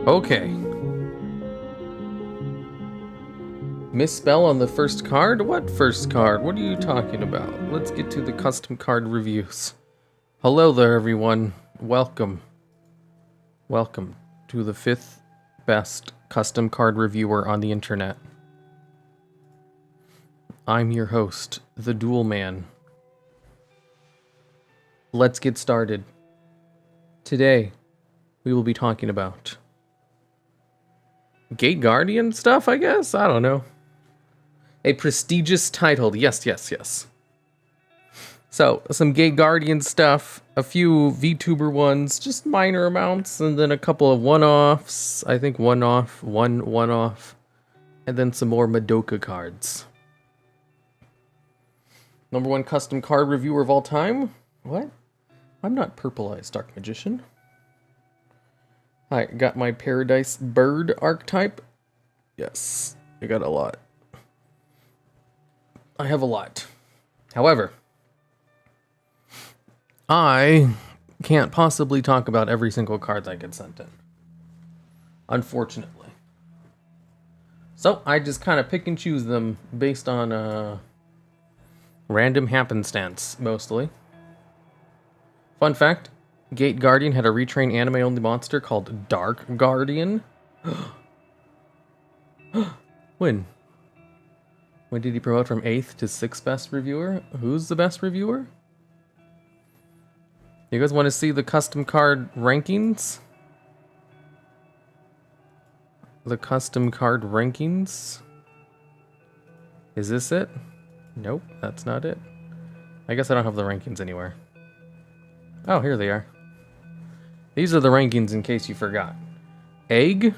Okay. Misspell on the first card? What first card? What are you talking about? Let's get to the custom card reviews. Hello there, everyone. Welcome. Welcome to the 5th best custom card reviewer on the internet. I'm your host, the Duel Man. Let's get started. Today, we will be talking about Gate Guardian stuff, I guess? I don't know. A prestigious title. Yes. So, some Gate Guardian stuff, a few VTuber ones, just minor amounts, and then a couple of one-offs. I think one one-off, and then some more Madoka cards. #1 custom card reviewer of all time? What? I'm not Purple Eyes Dark Magician. I got my Paradise Bird archetype. Yes, I got a lot. I have a lot. However, I can't possibly talk about every single card that gets sent in. Unfortunately. So, I just kind of pick and choose them based on random happenstance, mostly. Fun fact, Gate Guardian had a retrain anime-only monster called Dark Guardian. When? When did he promote from 8th to 6th best reviewer? Who's the best reviewer? You guys want to see the custom card rankings? The custom card rankings? Is this it? Nope, that's not it. I guess I don't have the rankings anywhere. Oh, here they are. These are the rankings in case you forgot. Egg?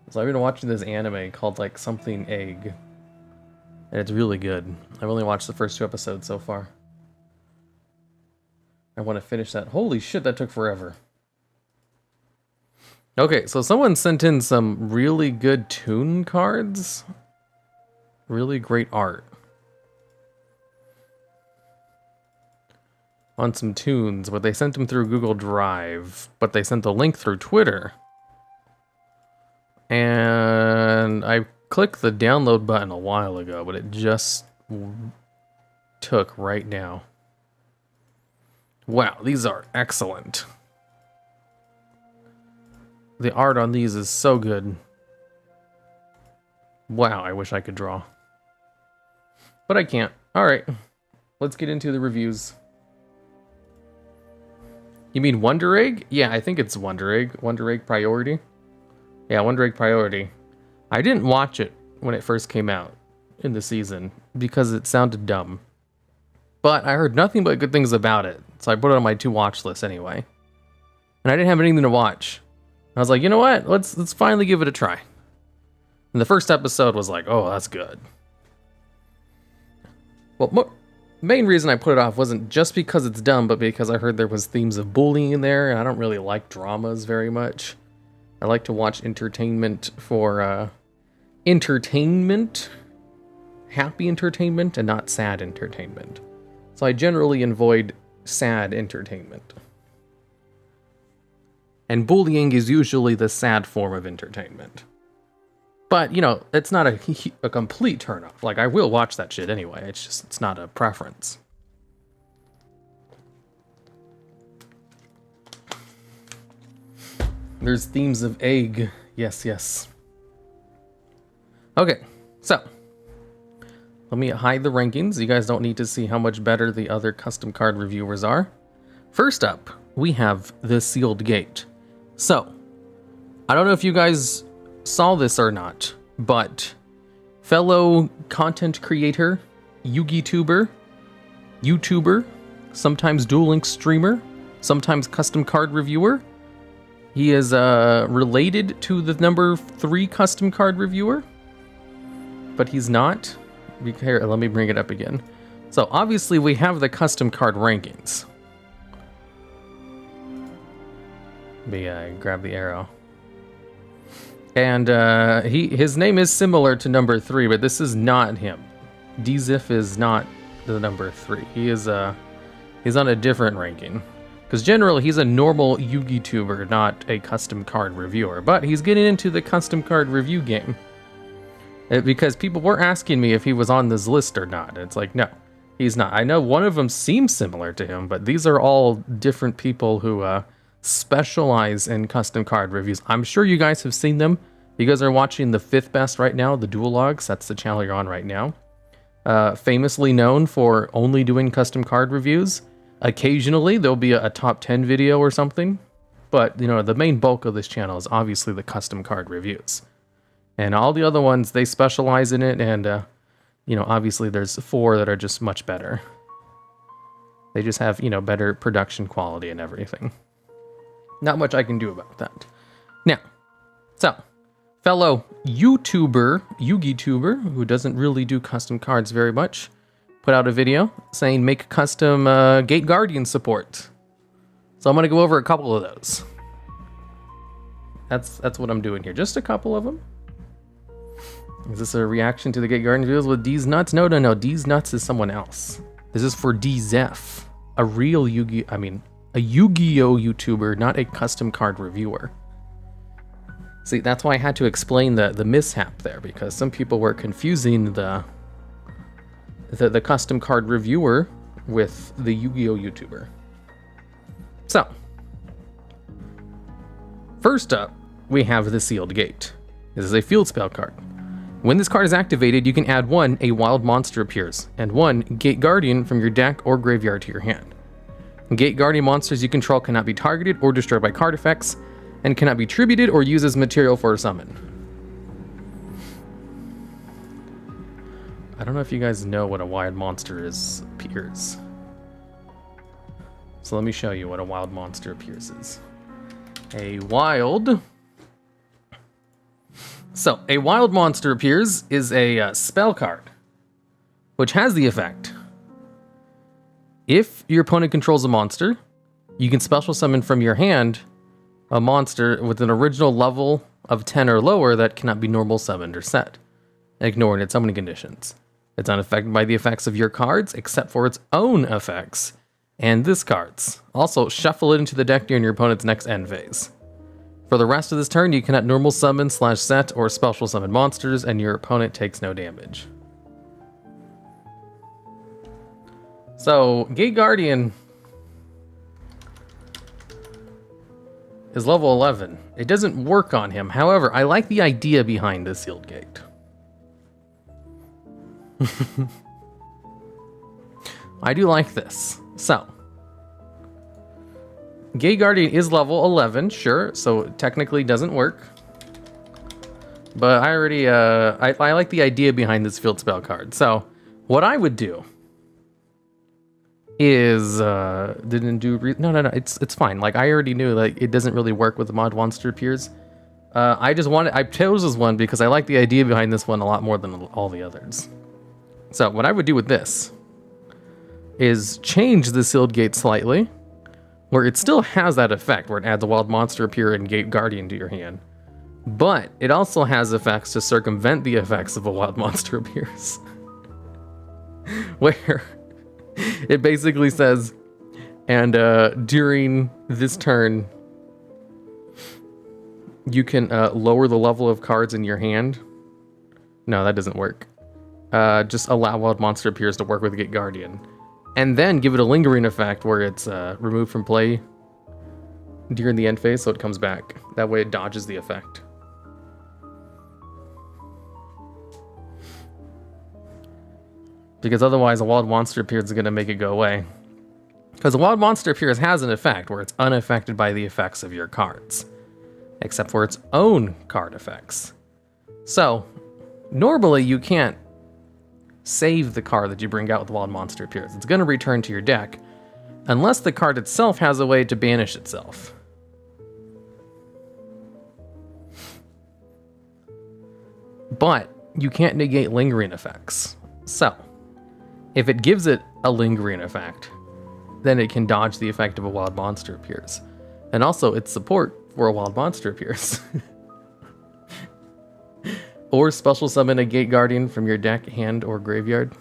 So I've been watching this anime called like something Egg. And it's really good. I've only watched the first 2 episodes so far. I want to finish that. Holy shit, that took forever. Okay, so someone sent in some really good toon cards. Really great art. On some tunes, but they sent them through Google Drive, but they sent the link through Twitter. And I clicked the download button a while ago, but it just took right now. Wow, these are excellent. The art on these is so good. Wow, I wish I could draw. But I can't. Alright, let's get into the reviews. You mean Wonder Egg? Yeah, I think it's Wonder Egg. Wonder Egg Priority. Yeah, Wonder Egg Priority. I didn't watch it when it first came out in the season because it sounded dumb. But I heard nothing but good things about it, so I put it on my to-watch list anyway. And I didn't have anything to watch. I was like, you know what? Let's finally give it a try. And the first episode was like, oh, that's good. Well, main reason I put it off wasn't just because it's dumb, but because I heard there was themes of bullying in there, and I don't really like dramas very much. I like to watch entertainment for entertainment, happy entertainment, and not sad entertainment. So I generally avoid sad entertainment. And bullying is usually the sad form of entertainment. But, you know, it's not a complete turnoff. Like, I will watch that shit anyway. It's just, it's not a preference. There's themes of egg. Yes. Okay, so. Let me hide the rankings. You guys don't need to see how much better the other custom card reviewers are. First up, we have the Sealed Gate. So, I don't know if you guys saw this or not, but fellow content creator, YouTuber, sometimes Duel Links streamer, sometimes custom card reviewer. He is related to the #3 custom card reviewer, but he's not. Here, let me bring it up again. So obviously we have the custom card rankings. Grab the arrow. And his name is similar to #3, but this is not him. Dzif is not the #3. He's on a different ranking. Because generally, he's a normal Yugi tuber, not a custom card reviewer. But he's getting into the custom card review game. Because people were asking me if he was on this list or not. It's like, no, he's not. I know one of them seems similar to him, but these are all different people who specialize in custom card reviews. I'm sure you guys have seen them. You guys are watching the 5th best right now, TheDuelLogs. That's the channel you're on right now. Famously known for only doing custom card reviews. Occasionally, there'll be a top 10 video or something. But, you know, the main bulk of this channel is obviously the custom card reviews. And all the other ones, they specialize in it. And, you know, obviously there's 4 that are just much better. They just have, you know, better production quality and everything. Not much I can do about that. Now, so, fellow YouTuber, Yugi-tuber, who doesn't really do custom cards very much, put out a video saying make custom Gate Guardian support. So I'm going to go over a couple of those. That's what I'm doing here. Just a couple of them. Is this a reaction to the Gate Guardian videos with D's Nuts? No. D's Nuts is someone else. This is for DZEF, a real a Yu-Gi-Oh YouTuber, not a custom card reviewer. See, that's why I had to explain the mishap there, because some people were confusing the custom card reviewer with the Yu-Gi-Oh YouTuber. So, first up, we have the Sealed Gate. This is a field spell card. When this card is activated, you can add 1, a wild monster appears, and 1, Gate Guardian from your deck or graveyard to your hand. Gate Guardian monsters you control cannot be targeted or destroyed by card effects, and cannot be tributed or used as material for a summon. I don't know if you guys know what a wild monster appears. So let me show you what a wild monster appears is. A wild monster appears is a spell card, which has the effect. If your opponent controls a monster, you can special summon from your hand a monster with an original level of 10 or lower that cannot be normal summoned or set, ignoring its summoning conditions. It's unaffected by the effects of your cards, except for its own effects, and this card's. Also, shuffle it into the deck during your opponent's next end phase. For the rest of this turn, you cannot normal summon, /set, or special summon monsters, and your opponent takes no damage. So, Gate Guardian is level 11. It doesn't work on him. However, I like the idea behind the Sealed Gate. I do like this. So, Gate Guardian is level 11, sure, so it technically doesn't work. But I already, I like the idea behind this field spell card. So, what I would do is, no, it's fine. Like, I already knew, like, it doesn't really work with the mod monster appears. I chose this one because I like the idea behind this one a lot more than all the others. So, what I would do with this is change the Sealed Gate slightly, where it still has that effect, where it adds a wild monster appear and Gate Guardian to your hand. But it also has effects to circumvent the effects of a wild monster appears. Where it basically says, and during this turn, you can lower the level of cards in your hand. No, that doesn't work. Just allow wild monster appears to work with Gate Guardian. And then give it a lingering effect where it's removed from play during the end phase, so it comes back. That way it dodges the effect. Because otherwise a wild monster appears is going to make it go away. Because a wild monster appears has an effect where it's unaffected by the effects of your cards, except for its own card effects. So, normally you can't save the card that you bring out with the wild monster appears. It's going to return to your deck, unless the card itself has a way to banish itself. But you can't negate lingering effects. So, if it gives it a lingering effect, then it can dodge the effect of a wild monster appears. And also its support for a wild monster appears. Or special summon a Gate Guardian from your deck, hand, or graveyard.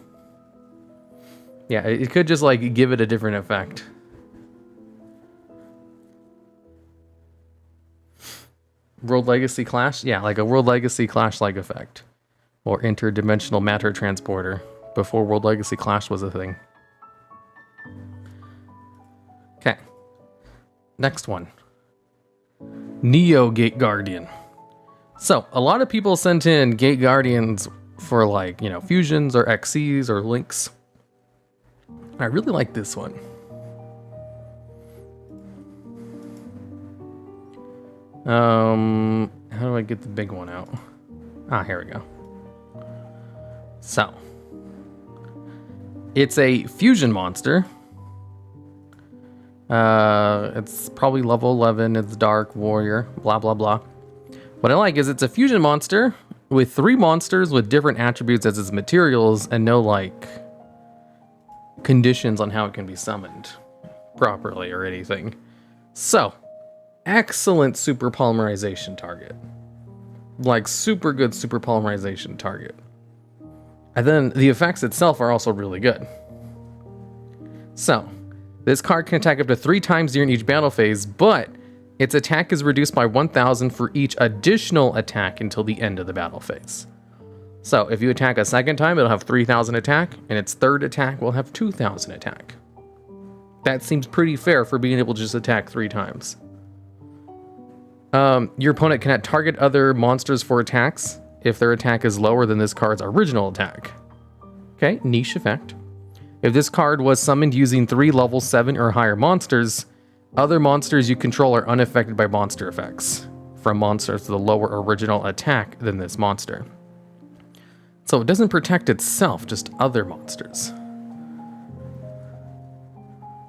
Yeah, it could just like give it a different effect. World Legacy Clash? Yeah, like a World Legacy Clash-like effect. Or interdimensional matter transporter. Before World Legacy Clash was a thing. Okay. Next one. Neo Gate Guardian. So, a lot of people sent in Gate Guardians for like, you know, fusions or XCs or links. I really like this one. How do I get the big one out? Ah, here we go. So, it's a fusion monster. It's probably level 11. It's dark warrior. Blah blah blah. What I like is it's a fusion monster with 3 monsters with different attributes as its materials and no like conditions on how it can be summoned properly or anything. So, excellent super polymerization target. Like super good super polymerization target. And then the effects itself are also really good. So, this card can attack up to 3 times during each battle phase, but its attack is reduced by 1,000 for each additional attack until the end of the battle phase. So, if you attack a second time, it'll have 3,000 attack, and its third attack will have 2,000 attack. That seems pretty fair for being able to just attack 3 times. Your opponent cannot target other monsters for attacks if their attack is lower than this card's original attack. Okay, niche effect. If this card was summoned using 3 level 7 or higher monsters, other monsters you control are unaffected by monster effects from monsters with a lower original attack than this monster. So it doesn't protect itself, just other monsters.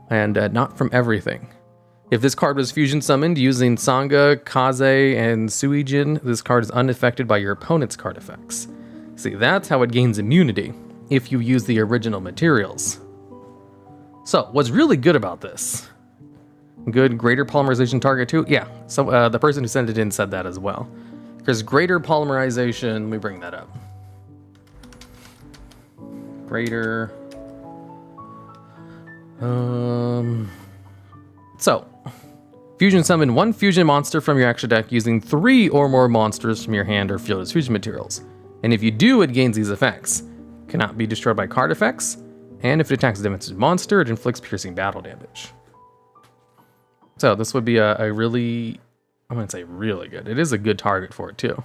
And not from everything. If this card was fusion summoned using Sangha, Kaze, and Suijin, this card is unaffected by your opponent's card effects. See, that's how it gains immunity, if you use the original materials. So, what's really good about this? Good greater polymerization target too? Yeah, so the person who sent it in said that as well. There's greater polymerization, let me bring that up. Greater... So, fusion summon 1 fusion monster from your extra deck using 3 or more monsters from your hand or field as fusion materials. And if you do, it gains these effects. Cannot be destroyed by card effects, and if it attacks a defensive monster, it inflicts piercing battle damage. So this would be a really, I'm going to say really good. It is a good target for it too.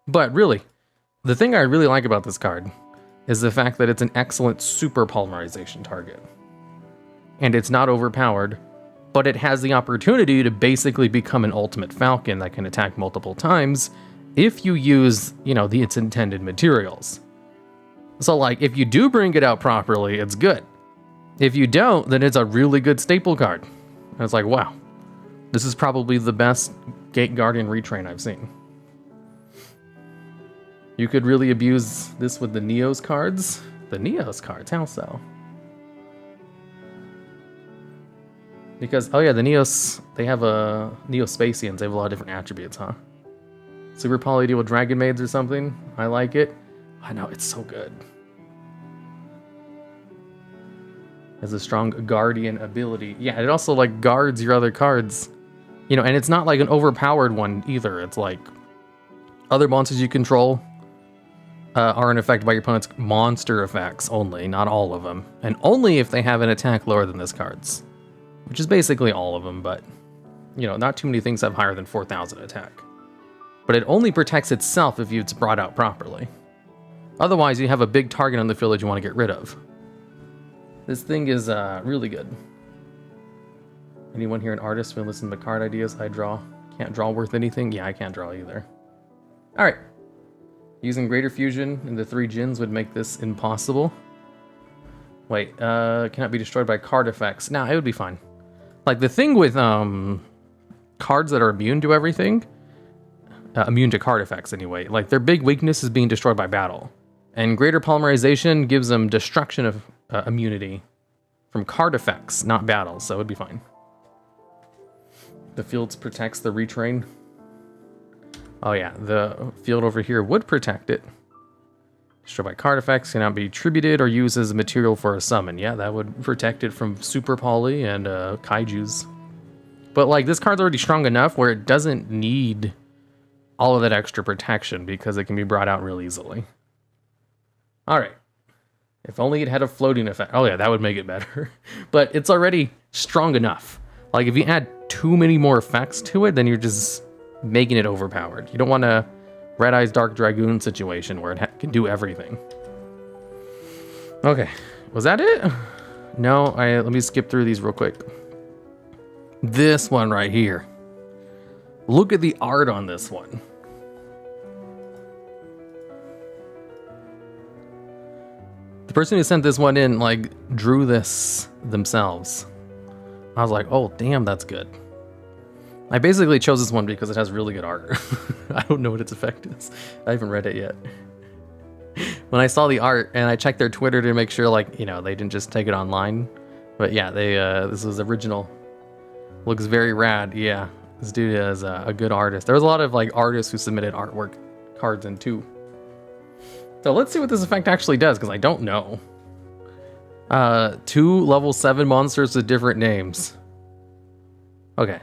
But really, the thing I really like about this card is the fact that it's an excellent super polymerization target. And it's not overpowered, but it has the opportunity to basically become an ultimate falcon that can attack multiple times if you use, you know, its intended materials. So like, if you do bring it out properly, it's good. If you don't, then it's a really good staple card. And it's like, wow, this is probably the best Gate Guardian retrain I've seen. You could really abuse this with the Neos cards. The Neos cards, how so? Because, oh yeah, the Neos, they have a Neospatians, they have a lot of different attributes, huh? Super Poly deal with Dragon Maids or something. I like it. I know, it's so good. Has a strong Guardian ability. Yeah, it also like guards your other cards. You know, and it's not like an overpowered one either. It's like other monsters you control aren't affected by your opponent's monster effects only, not all of them. And only if they have an attack lower than this card's. Which is basically all of them, but, you know, not too many things have higher than 4,000 attack. But it only protects itself if it's brought out properly. Otherwise, you have a big target on the field that you want to get rid of. This thing is really good. Anyone here an artist who listen to card ideas I draw? Can't draw worth anything? Yeah, I can't draw either. Alright. Using Greater Fusion in the 3 Djinns would make this impossible. Wait, cannot be destroyed by card effects. Nah, it would be fine. Like, the thing with cards that are immune to everything, immune to card effects anyway, like, their big weakness is being destroyed by battle. And Greater Polymerization gives them destruction of immunity from card effects, not battle, so it would be fine. The field protects the retrain. Oh yeah, the field over here would protect it. Destroyed by card effects, cannot be attributed or used as a material for a summon. Yeah, that would protect it from Super Poly and Kaijus. But like this card's already strong enough where it doesn't need all of that extra protection because it can be brought out real easily. All right. If only it had a floating effect. Oh yeah, that would make it better. But it's already strong enough. Like if you add too many more effects to it, then you're just making it overpowered. You don't want a Red Eyes Dark Dragoon situation where it can do everything. Okay, was that it? No, let me skip through these real quick. This one right here. Look at the art on this one. The person who sent this one in, like, drew this themselves. I was like, oh, damn, that's good. I basically chose this one because it has really good art. I don't know what its effect is. I haven't read it yet. When I saw the art, and I checked their Twitter to make sure, like, you know, they didn't just take it online. But yeah, this was original. Looks very rad, yeah. This dude is a good artist. There was a lot of, like, artists who submitted artwork cards in, too. So let's see what this effect actually does, because I don't know. 2 level 7 monsters with different names. Okay.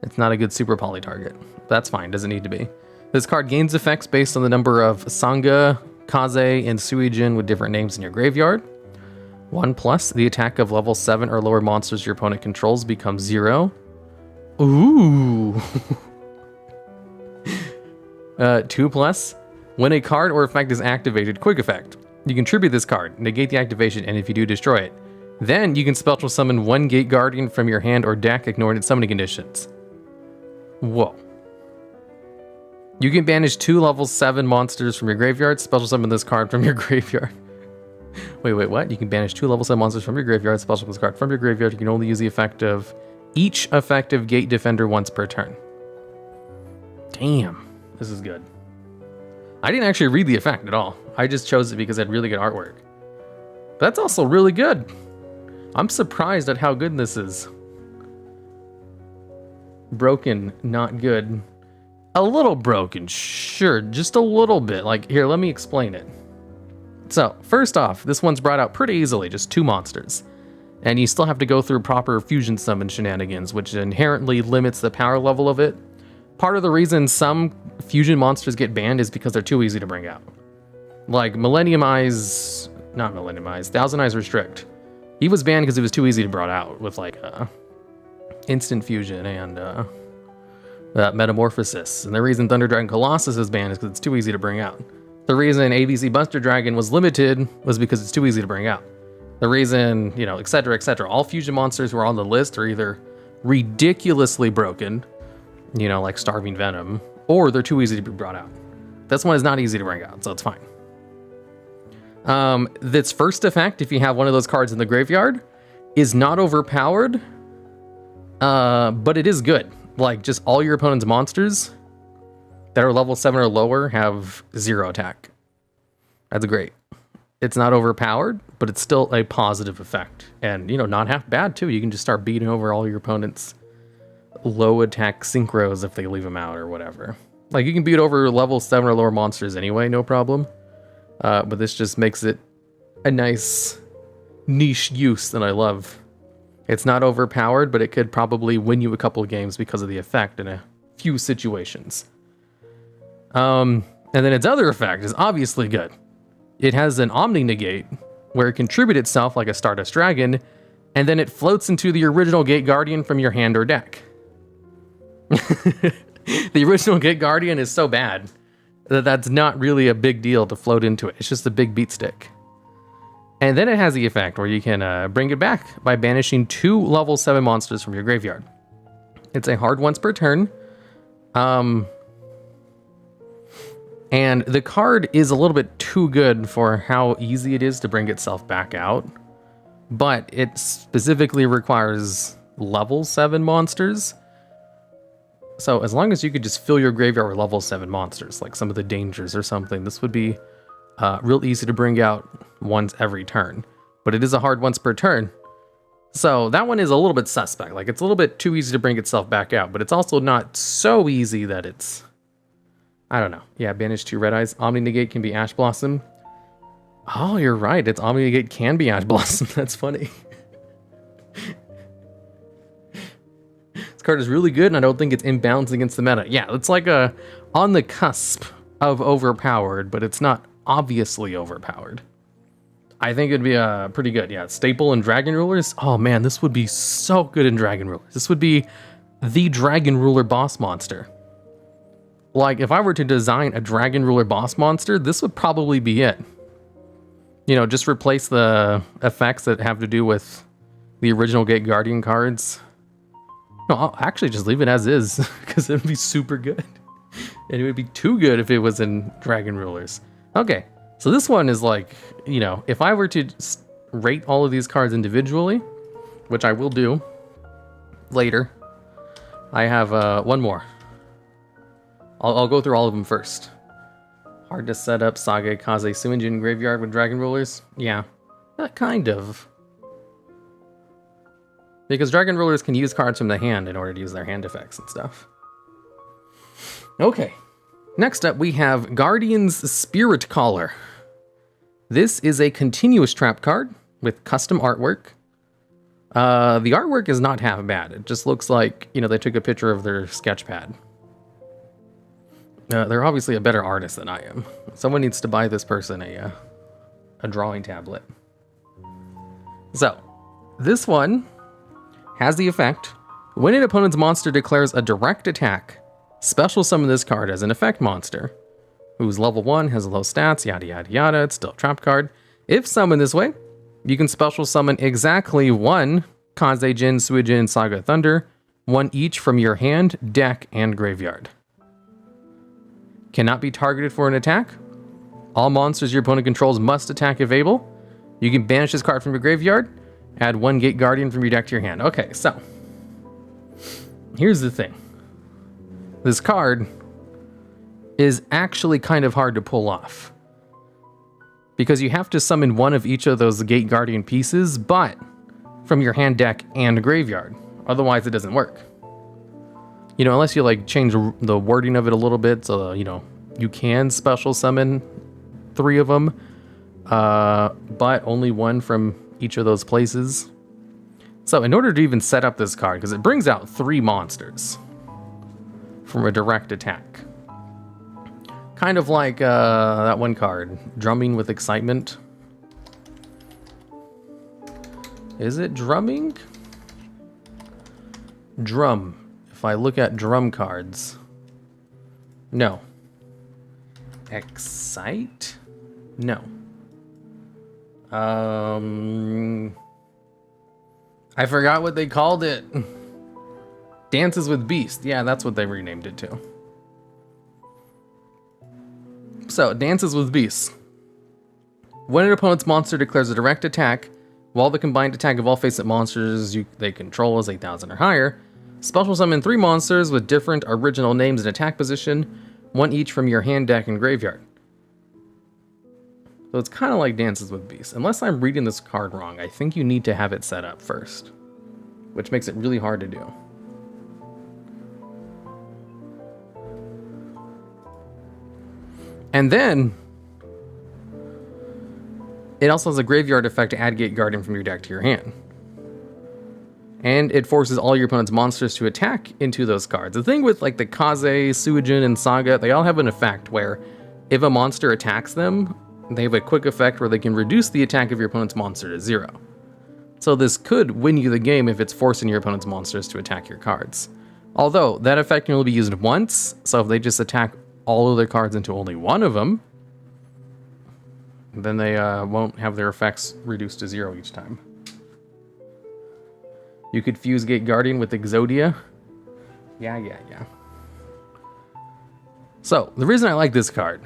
It's not a good super poly target. That's fine, doesn't need to be. This card gains effects based on the number of Sangha, Kaze, and Suijin with different names in your graveyard. 1+, the attack of level 7 or lower monsters your opponent controls becomes 0. Ooh. 2+, when a card or effect is activated, quick effect. You can tribute this card, negate the activation, and if you do, destroy it. Then you can spell summon 1 Gate Guardian from your hand or deck, ignoring its summoning conditions. Whoa. You can banish 2 level 7 monsters from your graveyard, special summon this card from your graveyard. Wait, what? You can banish 2 level 7 monsters from your graveyard, special summon this card from your graveyard. You can only use the effect of each effective Gate Defender once per turn. Damn, this is good. I didn't actually read the effect at all. I just chose it because it had really good artwork. But that's also really good. I'm surprised at how good this is. Broken, not good. A little broken, sure, just a little bit. Like, here, let me explain it. So, first off, this one's brought out pretty easily, just 2 monsters. And you still have to go through proper fusion summon shenanigans, which inherently limits the power level of it. Part of the reason some fusion monsters get banned is because they're too easy to bring out. Like Thousand Eyes Restrict. He was banned because it was too easy to brought out with like instant fusion and metamorphosis. And the reason Thunder Dragon Colossus is banned is because it's too easy to bring out. The reason ABC Buster Dragon was limited was because it's too easy to bring out. The reason, you know, etc., etc. All fusion monsters who are on the list are either ridiculously broken, you know, like Starving Venom, or they're too easy to be brought out. This one is not easy to bring out, so it's fine. This first effect, if you have one of those cards in the graveyard, is not overpowered, but it is good. Like, just all your opponent's monsters that are level 7 or lower have 0 attack. That's great. It's not overpowered, but it's still a positive effect. And, you know, not half bad, too. You can just start beating over all your opponent's low attack synchros if they leave them out or whatever. Like, you can beat over level 7 or lower monsters anyway, no problem. But this just makes it a nice niche use that I love. It's not overpowered, but it could probably win you a couple of games because of the effect in a few situations. And then its other effect is obviously good. It has an Omni Negate, where it can tribute itself like a Stardust Dragon, and then it floats into the original Gate Guardian from your hand or deck. The original Gate Guardian is so bad that that's not really a big deal to float into it. It's just a big beat stick. And then it has the effect where you can bring it back by banishing 2 level 7 monsters from your graveyard. It's a hard once per turn. And the card is a little bit too good for how easy it is to bring itself back out. But it specifically requires level 7 monsters. So as long as you could just fill your graveyard with level 7 monsters, like some of the dangers or something, this would be real easy to bring out once every turn. But it is a hard once per turn. So that one is a little bit suspect. Like, it's a little bit too easy to bring itself back out, but it's also not so easy that it's... I don't know. Yeah, banish 2 Red Eyes. Omni Negate can be Ash Blossom. Oh, you're right. It's Omni Negate can be Ash Blossom. That's funny. This card is really good, and I don't think it's imbalanced against the meta. Yeah, it's like a on the cusp of overpowered, but it's not obviously overpowered. I think it'd be pretty good. Yeah, staple in Dragon Rulers. Oh man, this would be so good in Dragon Rulers. This would be the Dragon Ruler boss monster. Like, if I were to design a Dragon Ruler boss monster, this would probably be it. You know, just replace the effects that have to do with the original Gate Guardian cards. No, I'll actually just leave it as is, because it would be super good. And it would be too good if it was in Dragon Rulers. Okay, so this one is like, you know, if I were to rate all of these cards individually, which I will do later, I have one more. I'll go through all of them first. Hard to set up Saga, Kaze, Suinjin Graveyard with Dragon Rulers? Yeah, kind of. Because Dragon Rulers can use cards from the hand in order to use their hand effects and stuff. Okay, next up we have Guardian's Spirit Caller. This is a continuous trap card with custom artwork. The artwork is not half bad. It just looks like, you know, they took a picture of their sketch pad. They're obviously a better artist than I am. Someone needs to buy this person a drawing tablet. So, this one has the effect, when an opponent's monster declares a direct attack, special summon this card as an effect monster, who's level 1, has low stats, yada yada yada, it's still a trap card. If summoned this way, you can special summon exactly one Kaze Jin, Suijin, Saga Thunder, one each from your hand, deck, and graveyard. Cannot be targeted for an attack. All monsters your opponent controls must attack if able. You can banish this card from your graveyard. Add one Gate Guardian from your deck to your hand. Okay, so here's the thing. This card is actually kind of hard to pull off, because you have to summon one of each of those Gate Guardian pieces, but from your hand, deck, and graveyard. Otherwise, it doesn't work. You know, unless you like change the wording of it a little bit, so you know you can special summon 3 of them, but only one from each of those places. So in order to even set up this card, because it brings out 3 monsters from a direct attack, kind of like that one card, Drumming with Excitement. Is it drumming? Drum. If I look at drum cards, no. Excite? No. I forgot what they called it. Dances with Beast. Yeah, that's what they renamed it to. So, Dances with Beast. When an opponent's monster declares a direct attack, while the combined attack of all face-up monsters they control is 8,000 or higher, special summon 3 monsters with different original names and attack position, one each from your hand, deck, and graveyard. So it's kind of like Dances with Beasts. Unless I'm reading this card wrong, I think you need to have it set up first, which makes it really hard to do. And then it also has a graveyard effect to add Gate Guardian from your deck to your hand. And it forces all your opponent's monsters to attack into those cards. The thing with like the Kaze, Suijin, and Saga, they all have an effect where if a monster attacks them, they have a quick effect where they can reduce the attack of your opponent's monster to 0. So this could win you the game if it's forcing your opponent's monsters to attack your cards. Although, that effect can only be used once, so if they just attack all of their cards into only one of them, then they won't have their effects reduced to 0 each time. You could fuse Gate Guardian with Exodia. Yeah. So, the reason I like this card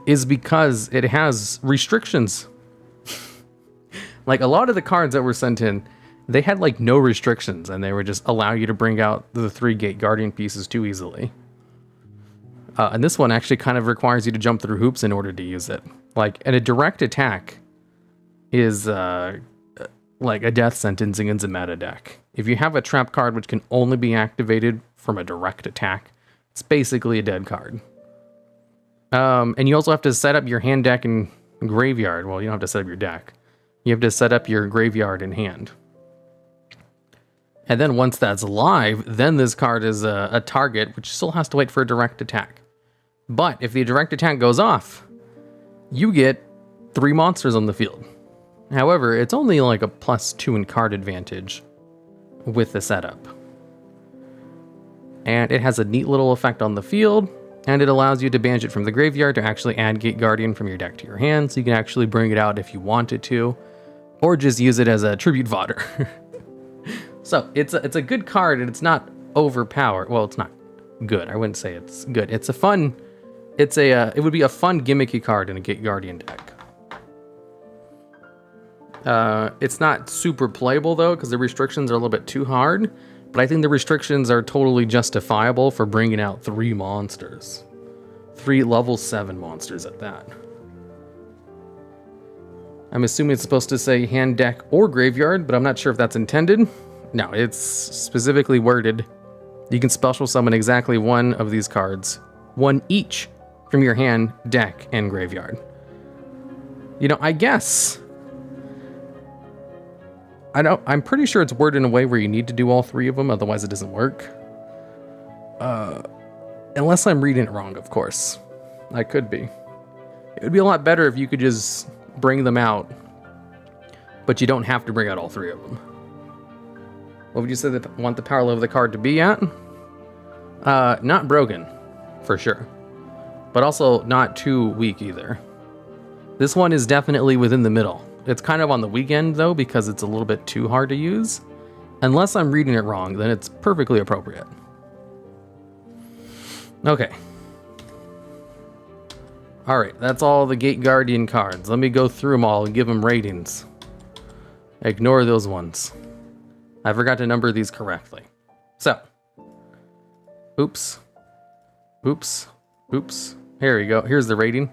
is because it has restrictions. Like, a lot of the cards that were sent in, they had, like, no restrictions, and they would just allow you to bring out the 3 Gate Guardian pieces too easily. And this one actually kind of requires you to jump through hoops in order to use it. Like, and a direct attack is like a death sentence against a meta deck. If you have a trap card which can only be activated from a direct attack, it's basically a dead card. And you also have to set up your hand, deck, and graveyard. Well, you don't have to set up your deck. You have to set up your graveyard in hand. And then once that's live, then this card is a target, which still has to wait for a direct attack. But if the direct attack goes off, you get 3 monsters on the field. However, it's only like a +2 in card advantage with the setup. And it has a neat little effect on the field, and it allows you to banish it from the graveyard to actually add Gate Guardian from your deck to your hand, so you can actually bring it out if you wanted to, or just use it as a tribute fodder. So it's a good card, and it's not overpowered. Well, it's not good. I wouldn't say it's good. It's a fun. It would be a fun gimmicky card in a Gate Guardian deck. It's not super playable though, because the restrictions are a little bit too hard. But I think the restrictions are totally justifiable for bringing out 3 monsters. 3 level 7 monsters at that. I'm assuming it's supposed to say hand, deck, or graveyard, but I'm not sure if that's intended. No, it's specifically worded. You can special summon exactly 1 of these cards. 1 each from your hand, deck, and graveyard. You know, I guess... I'm pretty sure it's worded in a way where you need to do all 3 of them, otherwise it doesn't work. Unless I'm reading it wrong, of course. I could be. It would be a lot better if you could just bring them out, but you don't have to bring out all 3 of them. What would you say that want the power level of the card to be at? Not broken, for sure. But also not too weak either. This one is definitely within the middle. It's kind of on the weak end, though, because it's a little bit too hard to use. Unless I'm reading it wrong, then it's perfectly appropriate. Okay. Alright, that's all the Gate Guardian cards. Let me go through them all and give them ratings. Ignore those ones. I forgot to number these correctly. So. Oops. Oops. Oops. Here we go. Here's the rating.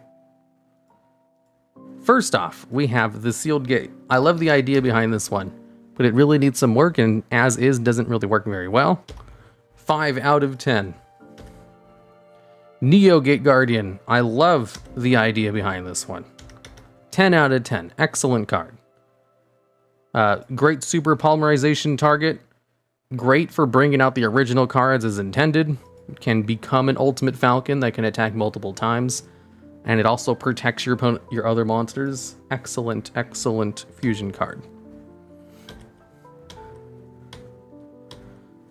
First off, we have the Sealed Gate. I love the idea behind this one, but it really needs some work, and as is, doesn't really work very well. 5 out of 10. Neo Gate Guardian. I love the idea behind this one. 10 out of 10. Excellent card. Great super polymerization target. Great for bringing out the original cards as intended. Can become an ultimate falcon that can attack multiple times. And it also protects your opponent, your other monsters. Excellent, excellent fusion card.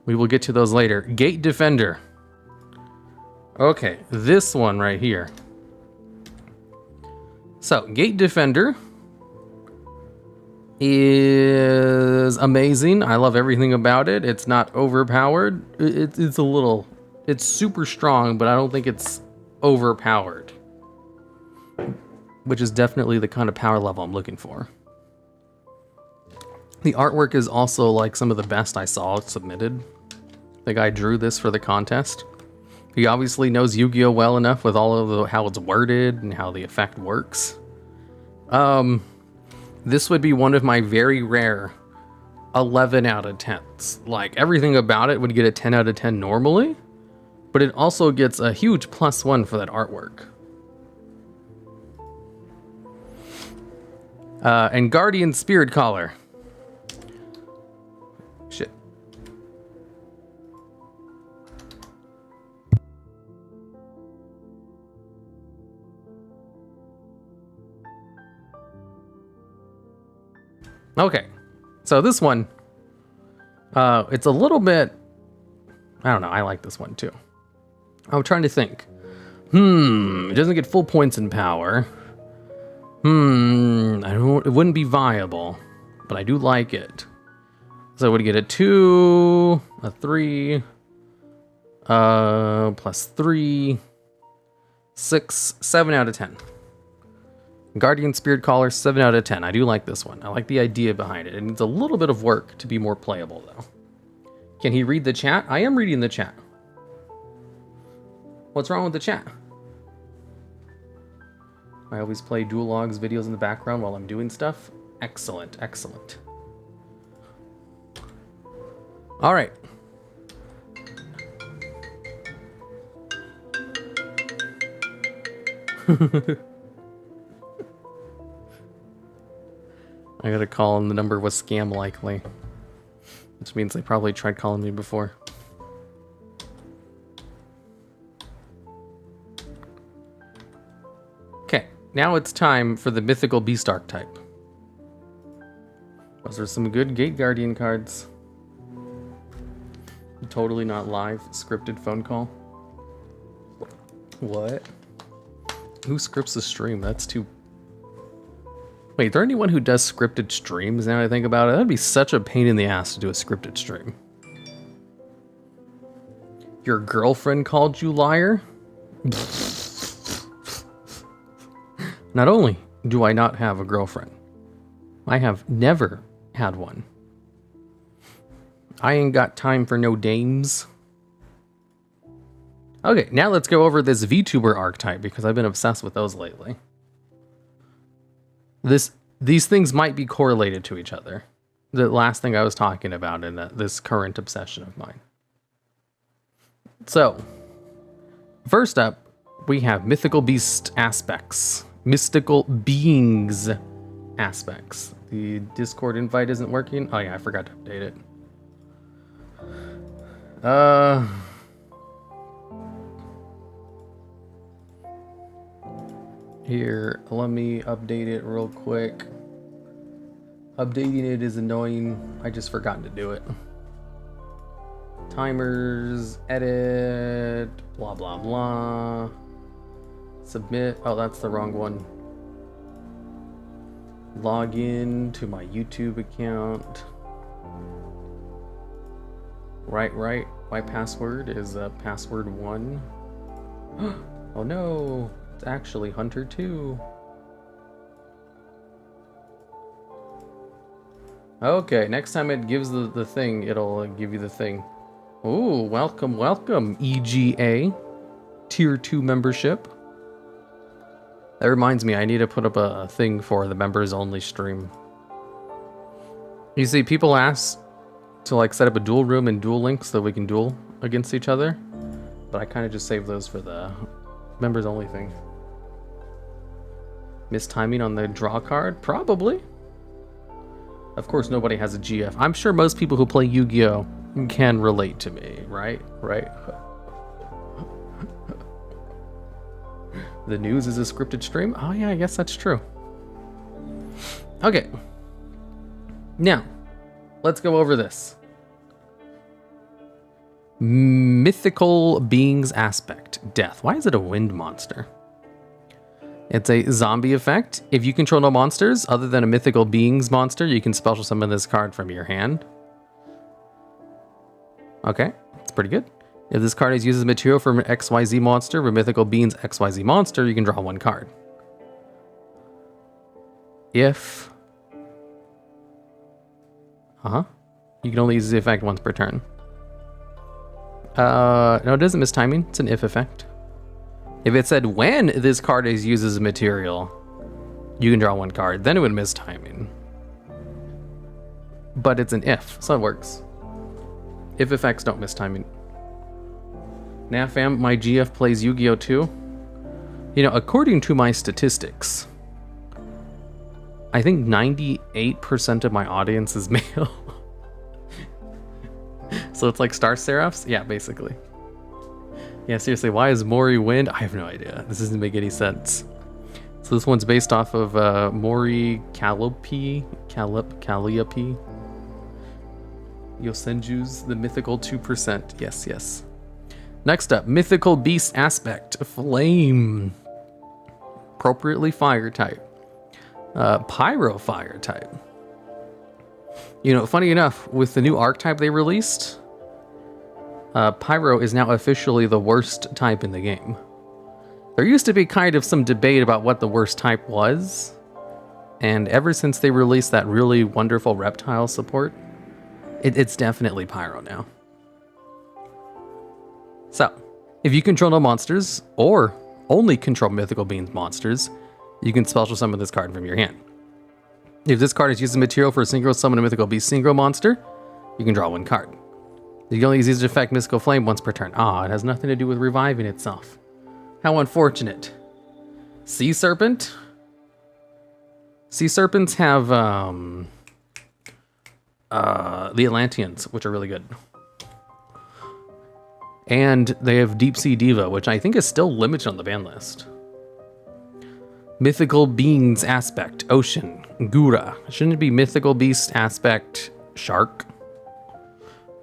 We will get to those later. Gate Defender. Okay, this one right here. So, Gate Defender is amazing. I love everything about it. It's not overpowered. It's super strong, but I don't think it's overpowered. Which is definitely the kind of power level I'm looking for. The artwork is also like some of the best I saw submitted. The guy drew this for the contest. He obviously knows Yu-Gi-Oh! Well enough with all of how it's worded and how the effect works. This would be one of my very rare 11 out of 10s. Like, everything about it would get a 10 out of 10 normally, but it also gets a huge +1 for that artwork. And Guardian Spirit Collar. Shit. Okay. So this one, it's a little bit, I don't know, I like this one too. I'm trying to think. It doesn't get full points in power. It wouldn't be viable, but I do like it. So I would get a 2, a 3, +3, 6, 7 out of 10. Guardian Spirit Collar, 7 out of 10. I do like this one. I like the idea behind it. It needs a little bit of work to be more playable, though. Can he read the chat? I am reading the chat. What's wrong with the chat? I always play TheDuelLogs videos in the background while I'm doing stuff. Excellent, excellent. All right. I gotta call him. The number was scam likely. which means they probably tried calling me before. Okay, now it's time for the mythical beast archetype. Those are some good Gate Guardian cards. Totally not live, scripted phone call. What? Who scripts a stream? That's too... Wait, is there anyone who does scripted streams now I think about it? That'd be such a pain in the ass to do a scripted stream. Your girlfriend called you liar? Not only do I not have a girlfriend, I have never had one. I ain't got time for no dames. Okay, now let's go over this VTuber archetype because I've been obsessed with those lately. These things might be correlated to each other. The last thing I was talking about in this current obsession of mine. So, first up, we have mythical beast aspects. Mystical beings aspects. The Discord invite isn't working. Oh yeah, I forgot to update it. Here, let me update it real quick. Updating it is annoying. I just forgot to do it. Timers, edit, blah, blah, blah. Submit. Oh, that's the wrong one. Log in to my YouTube account. Right. My password is password 1. Oh no, it's actually Hunter 2. Okay, next time it gives the thing, it'll give you the thing. Ooh, welcome, EGA. Tier 2 membership. That reminds me, I need to put up a thing for the members only stream. You see, people ask to like set up a duel room and duel links so we can duel against each other. But I kind of just save those for the members only thing. Mistiming on the draw card? Probably. Of course, nobody has a GF. I'm sure most people who play Yu-Gi-Oh! Can relate to me, right? Right? The news is a scripted stream? Oh yeah, I guess that's true. Okay. Now, let's go over this. Mythical beings aspect. Death. Why is it a wind monster? It's a zombie effect. If you control no monsters other than a mythical beings monster, you can special summon this card from your hand. Okay, that's pretty good. If this card is used as material from an XYZ monster with mythical beings XYZ monster, you can draw 1 card. If... You can only use the effect once per turn. No, it doesn't miss timing. It's an if effect. If it said when this card is used as a material, you can draw 1 card. Then it would miss timing. But it's an if, so it works. If effects don't miss timing. Nah, fam, my GF plays Yu-Gi-Oh! Too. You know, according to my statistics, I think 98% of my audience is male. So it's like Star Seraphs? Yeah, basically. Yeah, seriously, why is Mori wind? I have no idea. This doesn't make any sense. So this one's based off of Mori Calliope. Yosenju's the mythical 2%. Yes. Next up, mythical beast aspect. Flame. Appropriately fire type. Pyro fire type. You know, funny enough, with the new archetype they released, Pyro is now officially the worst type in the game. There used to be kind of some debate about what the worst type was, and ever since they released that really wonderful reptile support, it's definitely Pyro now. So, if you control no monsters, or only control mythical beings monsters, you can special summon this card from your hand. If this card is used as material for a synchro summon a mythical beast synchro monster, you can draw 1 card. You can only use this effect mystical flame once per turn. Ah, it has nothing to do with reviving itself. How unfortunate. Sea serpent? Sea serpents have the Atlanteans, which are really good. And they have Deep Sea Diva, which I think is still limited on the ban list. Mythical Beings aspect, Ocean, Gura. Shouldn't it be Mythical Beast aspect, Shark?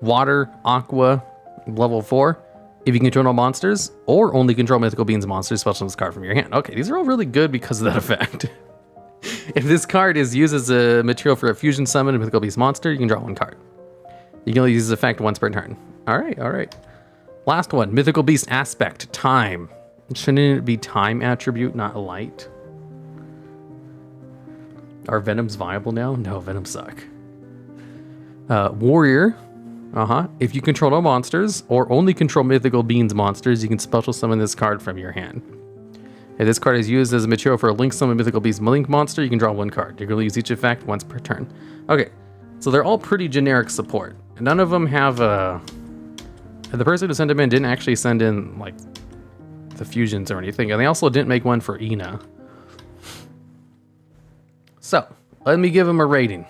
Water, Aqua, level 4. If you can control all monsters, or only control Mythical Beings monsters, special this card from your hand. Okay, these are all really good because of that effect. If this card is used as a material for a fusion summon, a Mythical Beast monster, you can draw 1 card. You can only use this effect once per turn. All right. Last one, Mythical Beast aspect, Time. Shouldn't it be Time attribute, not light? Are Venoms viable now? No, Venoms suck. Warrior. If you control no monsters, or only control Mythical Beings monsters, you can special summon this card from your hand. If this card is used as a material for a Link Summon Mythical Beast Link monster, you can draw 1 card. You can only use each effect once per turn. Okay, so they're all pretty generic support. None of them have a... The person who sent them in didn't actually send in, like, the fusions or anything. And they also didn't make one for Ina. So, let me give them a rating.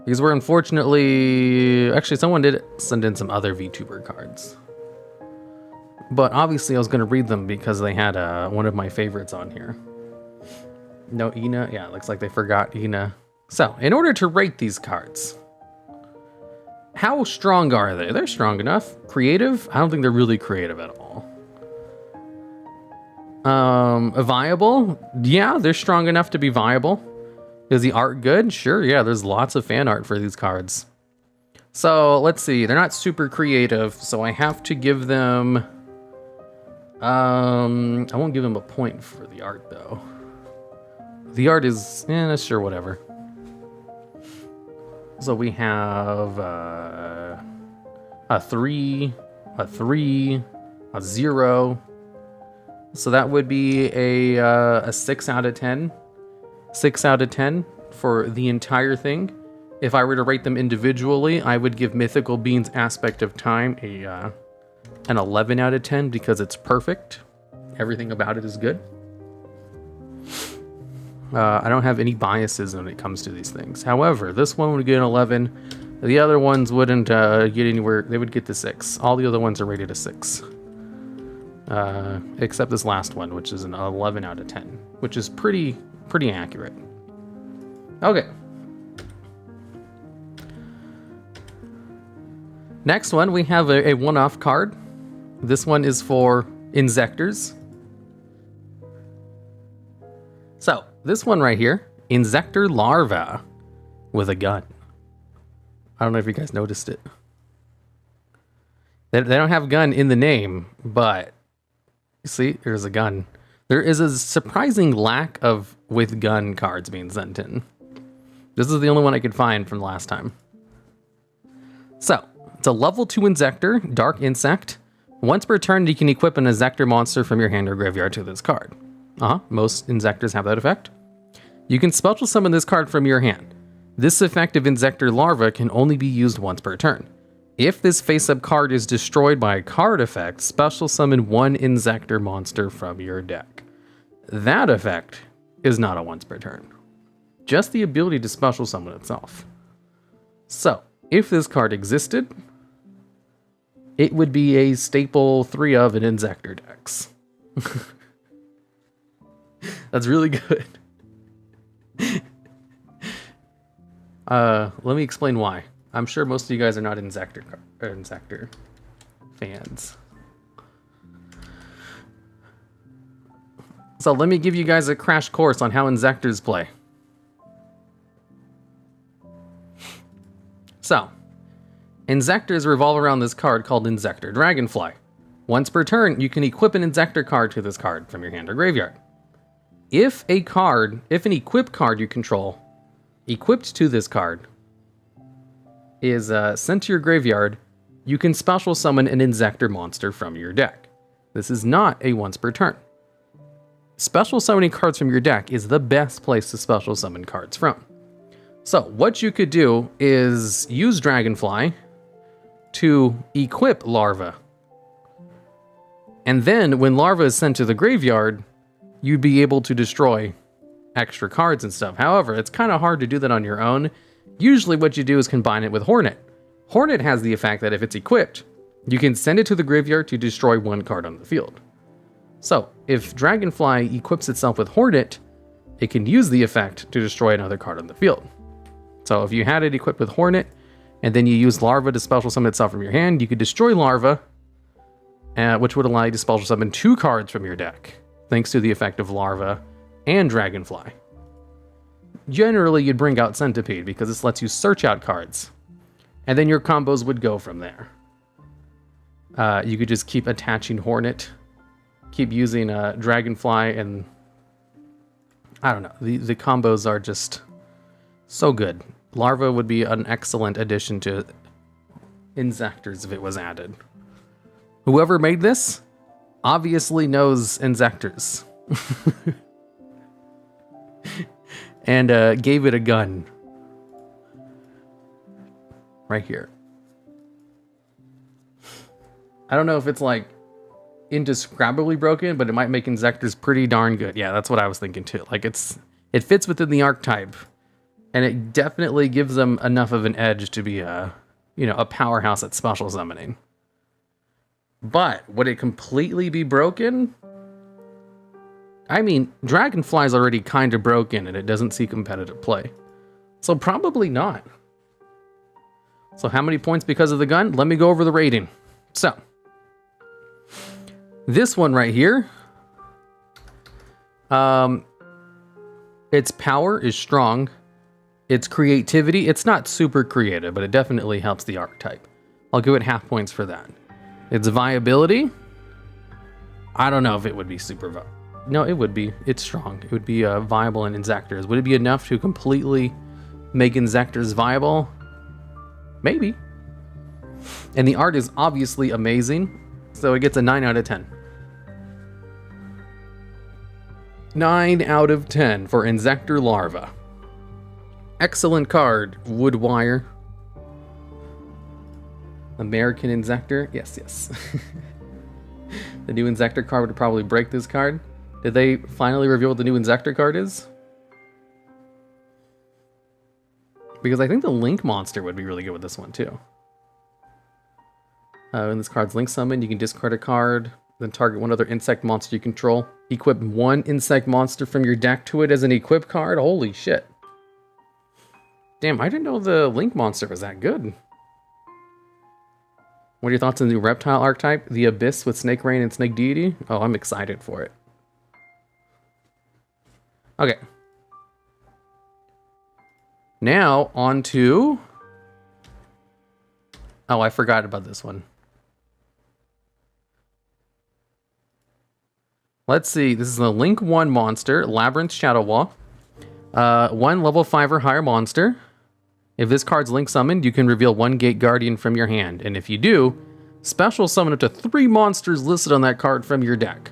Because we're unfortunately... Actually, someone did send in some other VTuber cards. But obviously I was going to read them because they had one of my favorites on here. No Ina? Yeah, it looks like they forgot Ina. So, in order to rate these cards, how strong are they? They're strong enough. Creative? I don't think they're really creative at all. Viable? Yeah, they're strong enough to be viable. Is the art good? Sure, yeah, there's lots of fan art for these cards. So, let's see. They're not super creative, so I have to give them... I won't give them a point for the art, though. The art is... sure, whatever. So we have a 3, a 3, a 0. So that would be a 6 out of 10. 6 out of 10 for the entire thing. If I were to rate them individually, I would give Mythical Beings Aspect of Time an 11 out of 10 because it's perfect. Everything about it is good. I don't have any biases when it comes to these things. However, this one would get an 11. The other ones wouldn't get anywhere. They would get the 6. All the other ones are rated a 6. Except this last one, which is an 11 out of 10, which is pretty accurate. Okay. Next one, we have a one-off card. This one is for Insectors. So, this one right here, Insector Larva with a gun. I don't know if you guys noticed it. They don't have gun in the name, but see, there's a gun. There is a surprising lack of with gun cards being sent in. This is the only one I could find from last time. So, it's a level 2 Insector, Dark Insect. Once per turn, you can equip an Insector monster from your hand or graveyard to this card. Most Insectors have that effect. You can special summon this card from your hand. This effect of Insector Larva can only be used once per turn. If this face-up card is destroyed by a card effect, special summon 1 Insector monster from your deck. That effect is not a once per turn. Just the ability to special summon itself. So, if this card existed, it would be a staple 3 of an Insector decks. That's really good. Let me explain why. I'm sure most of you guys are not Insector fans. So let me give you guys a crash course on how Insectors play. So, Insectors revolve around this card called Insector Dragonfly. Once per turn, you can equip an Insector card to this card from your hand or graveyard. If an equip card you control, equipped to this card, is sent to your graveyard, you can special summon an Insector monster from your deck. This is not a once per turn. Special summoning cards from your deck is the best place to special summon cards from. So what you could do is use Dragonfly to equip Larva. And then when Larva is sent to the graveyard, you'd be able to destroy extra cards and stuff. However, it's kind of hard to do that on your own Usually what you do is combine it with Hornet. Hornet has the effect that if it's equipped, you can send it to the graveyard to destroy one card on the field. So, if Dragonfly equips itself with Hornet, it can use the effect to destroy another card on the field. So if you had it equipped with Hornet, and then you use Larva to special summon itself from your hand, you could destroy Larva, which would allow you to special summon 2 cards from your deck, thanks to the effect of Larva and Dragonfly. Generally, you'd bring out Centipede, because this lets you search out cards, and then your combos would go from there. You could just keep attaching Hornet, keep using Dragonfly, and I don't know, the combos are just so good. Larva would be an excellent addition to Inzectors if it was added. Whoever made this obviously knows Inzectors. And gave it a gun. Right here. I don't know if it's like indescribably broken, but it might make Inzectors pretty darn good. Yeah, that's what I was thinking too. Like it fits within the archetype, and it definitely gives them enough of an edge to be a powerhouse at special summoning. But would it completely be broken? I mean, Dragonfly's already kind of broken and it doesn't see competitive play. So probably not. So how many points because of the gun? Let me go over the rating. So, this one right here, its power is strong. Its creativity, it's not super creative, but it definitely helps the archetype. I'll give it half points for that. Its viability, I don't know if it would be super viable. No, it would be. It's strong. It would be viable in Inzectors. Would it be enough to completely make Inzectors viable? Maybe. And the art is obviously amazing, so it gets a 9 out of 10. 9 out of 10 for Inzector Larva. Excellent card, Woodwire. American Inzector, yes. The new Inzector card would probably break this card. Did they finally reveal what the new Inzector card is? Because I think the Link monster would be really good with this one too. When this card's Link summoned, you can discard a card, then target one other insect monster you control. Equip one insect monster from your deck to it as an equip card? Holy shit. Damn, I didn't know the Link monster was that good. What are your thoughts on the new reptile archetype? The Abyss with Snake Rain and Snake Deity? Oh, I'm excited for it. Okay. Now, on to... Oh, I forgot about this one. Let's see. This is the Link 1 monster, Labyrinth Shadow Wall. 1 level 5 or higher monster. If this card's Link summoned, you can reveal 1 Gate Guardian from your hand. And if you do, special summon up to 3 monsters listed on that card from your deck.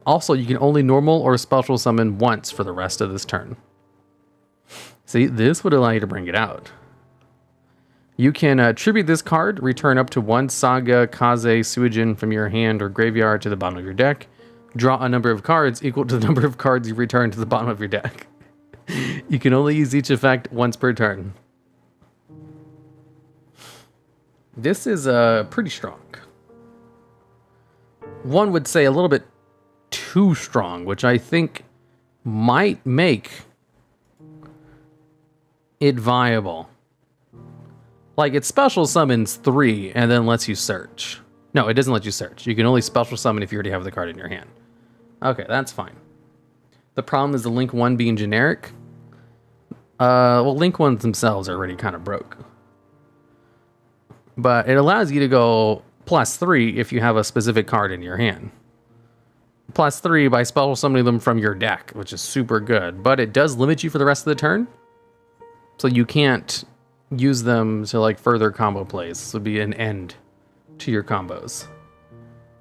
Also, you can only normal or special summon once for the rest of this turn. See, this would allow you to bring it out. You can tribute this card, return up to 1 Saga, Kaze, Suijin from your hand or graveyard to the bottom of your deck. Draw a number of cards equal to the number of cards you return to the bottom of your deck. You can only use each effect once per turn. This is pretty strong. One would say a little bit too strong, which I think might make it viable. Like, it special summons 3 and then lets you search. No, it doesn't let you search. You can only special summon if you already have the card in your hand. Okay, that's fine. The problem is the Link 1 being generic. Well, Link 1s themselves are already kind of broke. But it allows you to go +3 if you have a specific card in your hand. +3 by special summoning them from your deck, which is super good. But it does limit you for the rest of the turn. So you can't use them to like further combo plays. This would be an end to your combos.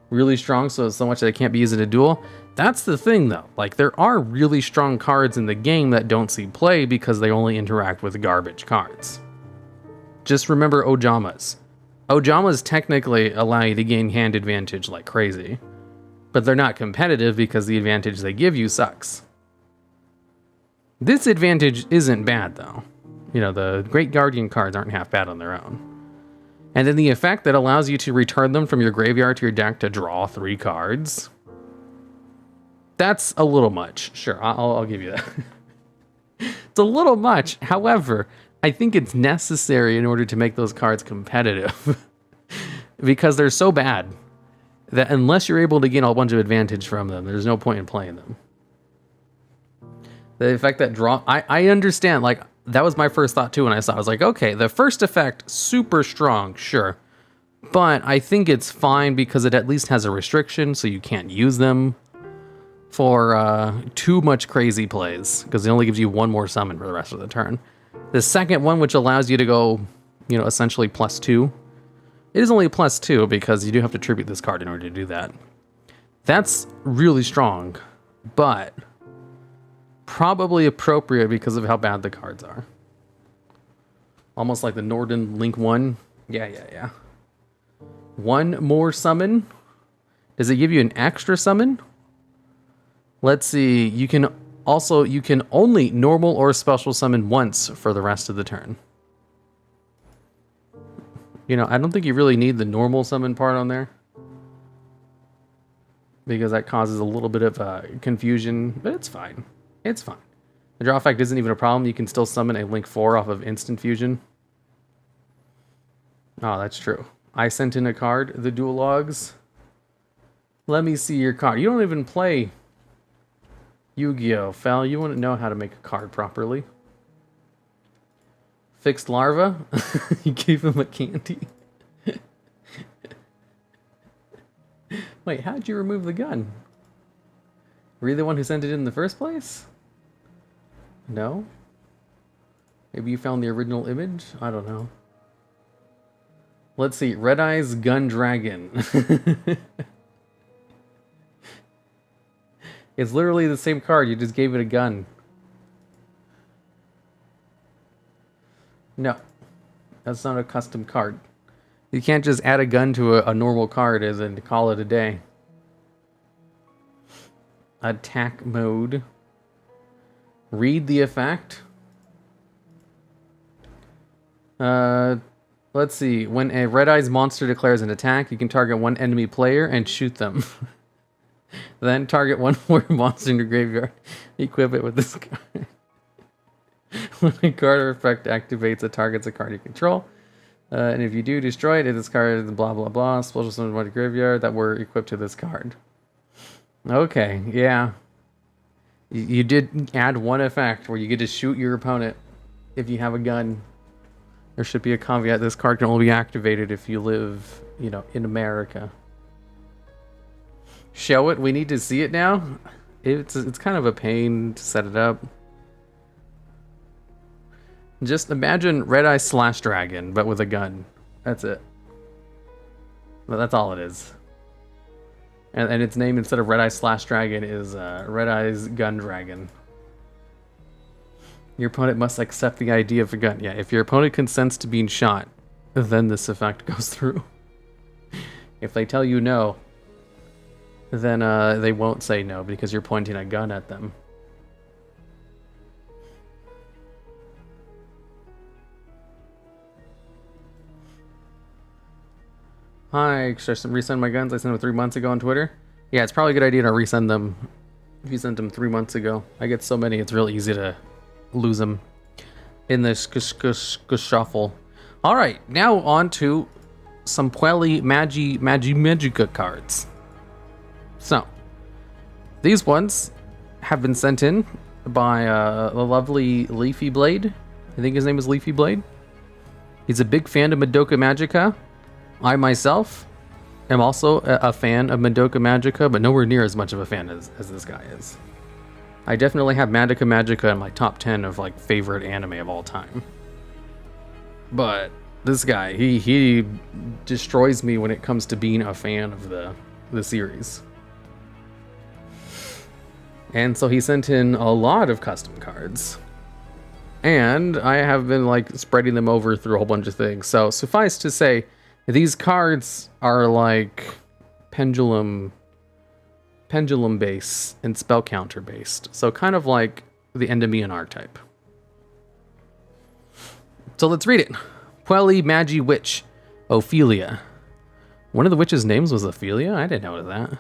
Really strong, so much that it can't be used in a duel. That's the thing though. Like, there are really strong cards in the game that don't see play because they only interact with garbage cards. Just remember Ojamas. Ojamas technically allow you to gain hand advantage like crazy, but they're not competitive because the advantage they give you sucks. This advantage isn't bad though. You know, the Great Guardian cards aren't half bad on their own. And then the effect that allows you to return them from your graveyard to your deck to draw 3 cards. That's a little much. Sure, I'll give you that. It's a little much. However, I think it's necessary in order to make those cards competitive. Because they're so bad that unless you're able to gain a bunch of advantage from them, there's no point in playing them. The effect that draw... I understand, like, that was my first thought too when I saw it. I was like, okay, the first effect, super strong, sure. But I think it's fine because it at least has a restriction, so you can't use them for too much crazy plays, because it only gives you 1 more summon for the rest of the turn. The second one, which allows you to go, you know, essentially +2, it is only +2 because you do have to tribute this card in order to do that. That's really strong, but probably appropriate because of how bad the cards are. Almost like the Norden Link 1. Yeah. 1 more summon. Does it give you an extra summon? Let's see. You can only normal or special summon once for the rest of the turn. You know, I don't think you really need the normal summon part on there, because that causes a little bit of confusion, but it's fine. It's fine. The draw effect isn't even a problem. You can still summon a Link 4 off of instant fusion. Oh, that's true. I sent in a card, TheDuelLogs. Let me see your card. You don't even play Yu-Gi-Oh! Fel, you wouldn't know how to make a card properly. Fixed larva? You gave him a candy. Wait, how'd you remove the gun? Were you the one who sent it in the first place? No? Maybe you found the original image? I don't know. Let's see. Red Eyes Gun Dragon. It's literally the same card. You just gave it a gun. No. That's not a custom card. You can't just add a gun to a normal card and call it a day. Attack mode. Read the effect. Let's see. When a Red Eyes monster declares an attack, you can target 1 enemy player and shoot them. Then target 1 more monster in your graveyard. Equip it with this card. When a card or effect activates, it targets a card you control. And if you do, destroy it. If this card is blah blah blah, special summon one graveyard that were equipped to this card. Okay, yeah. You did add 1 effect where you get to shoot your opponent if you have a gun. There should be a caveat. This card can only be activated if you live, you know, in America. Show it. We need to see it now. It's kind of a pain to set it up. Just imagine Red Eye Slash Dragon, but with a gun. That's it. But that's all it is. And its name instead of Red Eye Slash Dragon is Red Eyes Gun Dragon. Your opponent must accept the idea of a gun. Yeah, if your opponent consents to being shot, then this effect goes through. If they tell you no, then they won't say no because you're pointing a gun at them. Hi, should I resend my guns? I sent them 3 months ago on Twitter. Yeah, it's probably a good idea to resend them if you sent them 3 months ago. I get so many, it's really easy to lose them in this shuffle. All right, now on to some Pueli Magica cards. So, these ones have been sent in by the lovely Leafy Blade. I think his name is Leafy Blade. He's a big fan of Madoka Magica. I myself am also a fan of Madoka Magica, but nowhere near as much of a fan as this guy is. I definitely have Madoka Magica in my top 10 of like favorite anime of all time. But this guy, he destroys me when it comes to being a fan of the series. And so he sent in a lot of custom cards. And I have been like spreading them over through a whole bunch of things. So suffice to say, these cards are like pendulum based and spell counter based. So kind of like the Endymion archetype. So let's read it. Pueli Magi Witch, Ophelia. One of the witch's names was Ophelia? I didn't know that.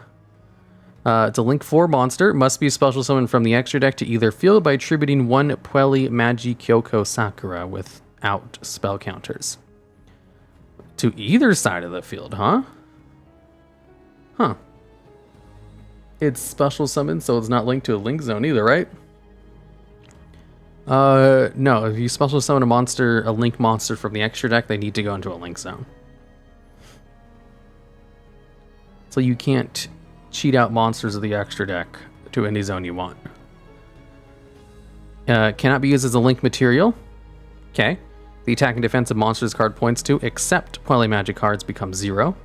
It's a Link 4 monster. Must be special summoned from the extra deck to either field by attributing one Pueli Magi Kyoko Sakura without spell counters. To either side of the field, huh? Huh. It's special summoned, so it's not linked to a link zone either, right? No. If you special summon a link monster from the extra deck, they need to go into a link zone. So you can't cheat out monsters of the extra deck to any zone you want. Cannot be used as a link material. Okay. The attack and defensive monsters card points to, except Pueli Magi cards, become 0.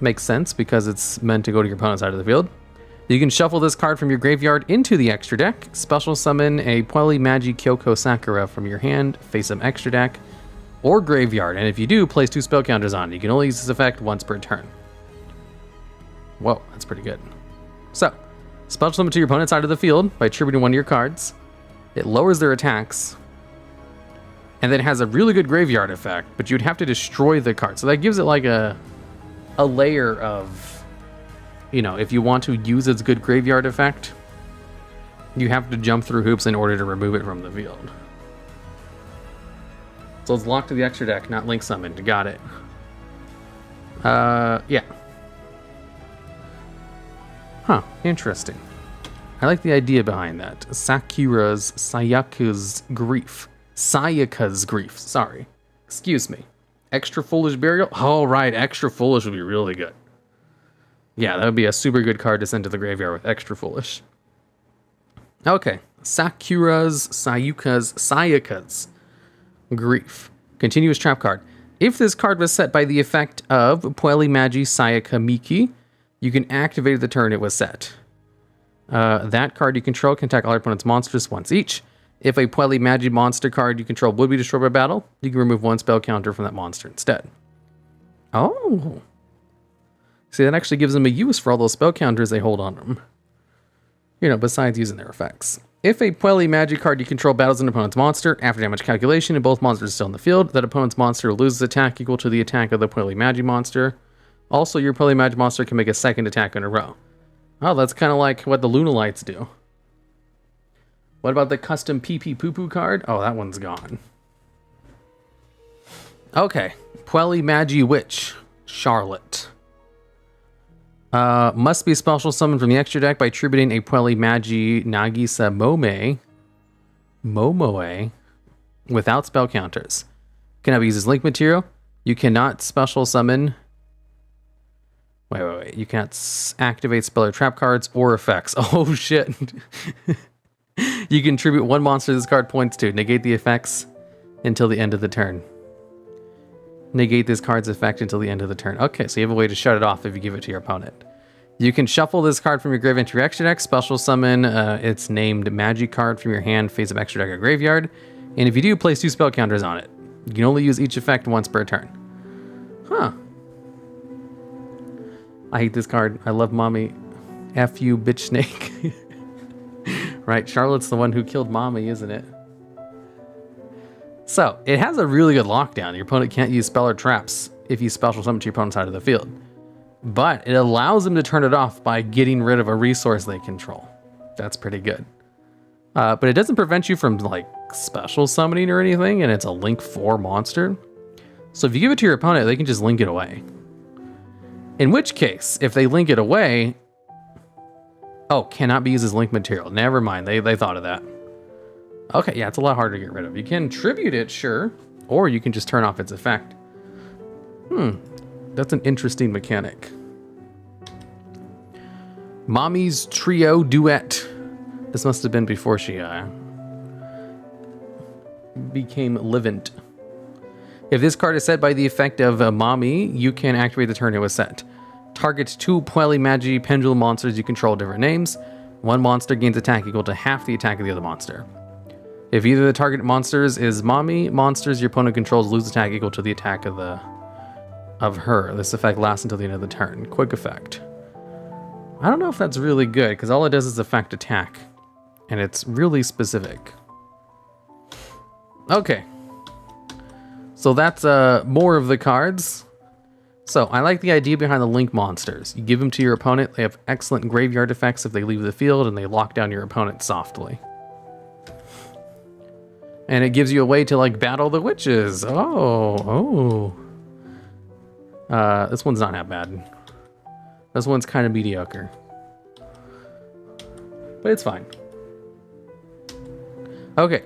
Makes sense because it's meant to go to your opponent's side of the field. You can shuffle this card from your graveyard into the extra deck. Special summon a Pueli Magi Kyoko Sakura from your hand, face up extra deck, or graveyard. And if you do, place 2 spell counters on it. You can only use this effect once per turn. Whoa, that's pretty good. So, special summon to your opponent's side of the field by attributing one of your cards. It lowers their attacks. And then it has a really good graveyard effect, but you'd have to destroy the card. So that gives it like a layer of, you know, if you want to use its good graveyard effect, you have to jump through hoops in order to remove it from the field. So it's locked to the extra deck, not link summoned. Got it. Yeah. Huh, interesting. I like the idea behind that. Sayaka's grief. Sorry. Excuse me. Extra Foolish Burial? Oh, right. Extra Foolish would be really good. Yeah, that would be a super good card to send to the graveyard with Extra Foolish. Okay. Sayaka's Grief. Continuous trap card. If this card was set by the effect of Pueli Magi Sayaka Miki, you can activate the turn it was set. That card you control can attack all your opponent's monsters once each. If a Pueli Magi monster card you control would be destroyed by battle, you can remove 1 spell counter from that monster instead. Oh. See, that actually gives them a use for all those spell counters they hold on them. You know, besides using their effects. If a Pueli Magi card you control battles an opponent's monster, after damage calculation and both monsters are still in the field, that opponent's monster loses attack equal to the attack of the Pueli Magi monster. Also, your Pueli Magi monster can make a second attack in a row. Oh, that's kind of like what the Lunalights do. What about the custom PP Poo Poo card? Oh, that one's gone. Okay. Pueli Magi Witch. Charlotte. Must be special summoned from the extra deck by attributing a Pueli Magi Nagisa Momoe without spell counters. Cannot be used as link material. You cannot special summon... Wait. You can't activate spell or trap cards or effects. Oh, shit. You can attribute 1 monster this card points to. Negate the effects until the end of the turn. Negate this card's effect until the end of the turn. Okay, so you have a way to shut it off if you give it to your opponent. You can shuffle this card from your graveyard into your extra deck. Special summon its named magic card from your hand, face of extra deck or graveyard. And if you do, place 2 spell counters on it. You can only use each effect once per turn. Huh. I hate this card. I love mommy. F you, bitch snake. Right, Charlotte's the one who killed mommy, isn't it? So, it has a really good lockdown. Your opponent can't use spell or traps if you special summon to your opponent's side of the field. But it allows them to turn it off by getting rid of a resource they control. That's pretty good. But it doesn't prevent you from, like, special summoning or anything, and it's a Link 4 monster. So if you give it to your opponent, they can just link it away. In which case, if they link it away... Oh, cannot be used as link material. Never mind, they thought of that. Okay, yeah, it's a lot harder to get rid of. You can tribute it, sure, or you can just turn off its effect. That's an interesting mechanic. Mommy's Trio Duet. This must have been before she became livant. If this card is set by the effect of Mommy, you can activate the turn it was set. Target 2 Pueli Magi pendulum monsters you control different names. 1 monster gains attack equal to half the attack of the other monster. If either the target monsters is Mommy, monsters your opponent controls lose attack equal to the attack of her. This effect lasts until the end of the turn. Quick effect. I don't know if that's really good, because all it does is affect attack. And it's really specific. Okay. So that's more of the cards. So I like the idea behind the link monsters. You give them to your opponent. They have excellent graveyard effects if they leave the field, and they lock down your opponent softly. And it gives you a way to like battle the witches. Oh. This one's not that bad. This one's kind of mediocre. But it's fine. Okay.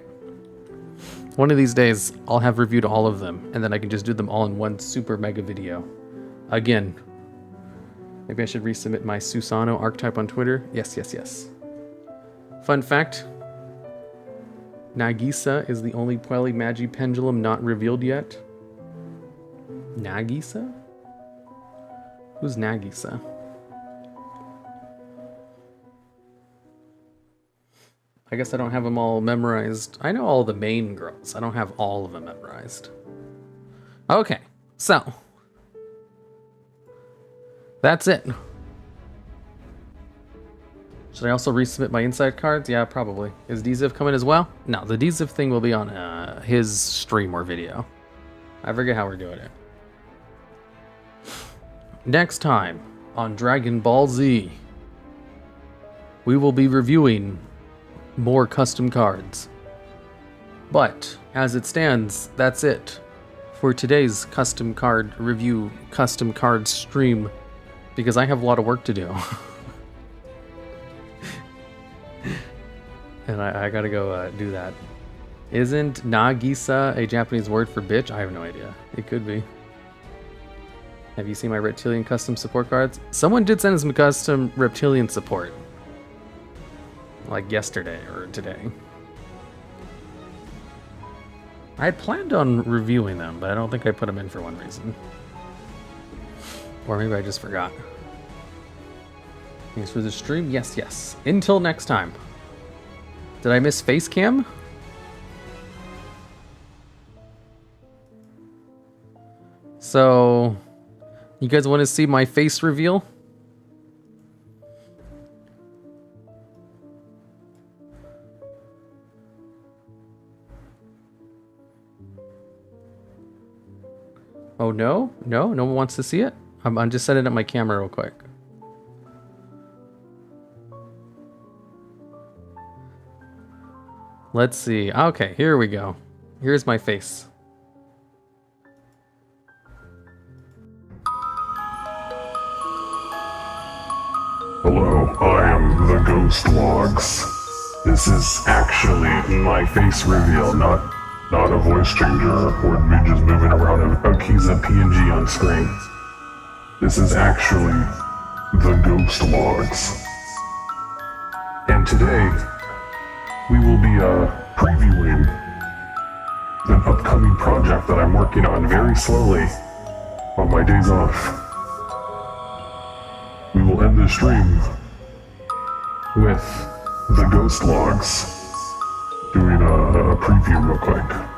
One of these days, I'll have reviewed all of them, and then I can just do them all in one super mega video. Again. Maybe I should resubmit my Susano archetype on Twitter. Yes. Fun fact. Nagisa is the only Puelli Magi pendulum not revealed yet. Nagisa? Who's Nagisa? I guess I don't have them all memorized. I know all the main girls. I don't have all of them memorized. Okay, so. That's it. Should I also resubmit my inside cards? Yeah, probably. Is DZiv coming as well? No, the DZiv thing will be on his stream or video. I forget how we're doing it. Next time on Dragon Ball Z, we will be reviewing more custom cards. But as it stands, that's it for today's custom card review, custom card stream, because I have a lot of work to do. And I gotta go do that. Isn't Nagisa a Japanese word for bitch? I have no idea. It could be. Have you seen my Reptilian custom support cards? Someone did send us some custom Reptilian support. Like yesterday or today. I had planned on reviewing them, but I don't think I put them in for one reason. Or maybe I just forgot. Thanks for the stream. Yes. Until next time. Did I miss face cam? So, you guys want to see my face reveal? Oh no? No one wants to see it? I'm just setting up my camera real quick. Let's see. Okay, here we go. Here's my face. Hello, I am TheDuelLogs. This is actually my face reveal, not a voice changer or me just moving around a keys of PNG on screen. This is actually TheDuelLogs. And today, we will be previewing an upcoming project that I'm working on very slowly on my days off. We will end the stream with TheDuelLogs doing a preview real quick.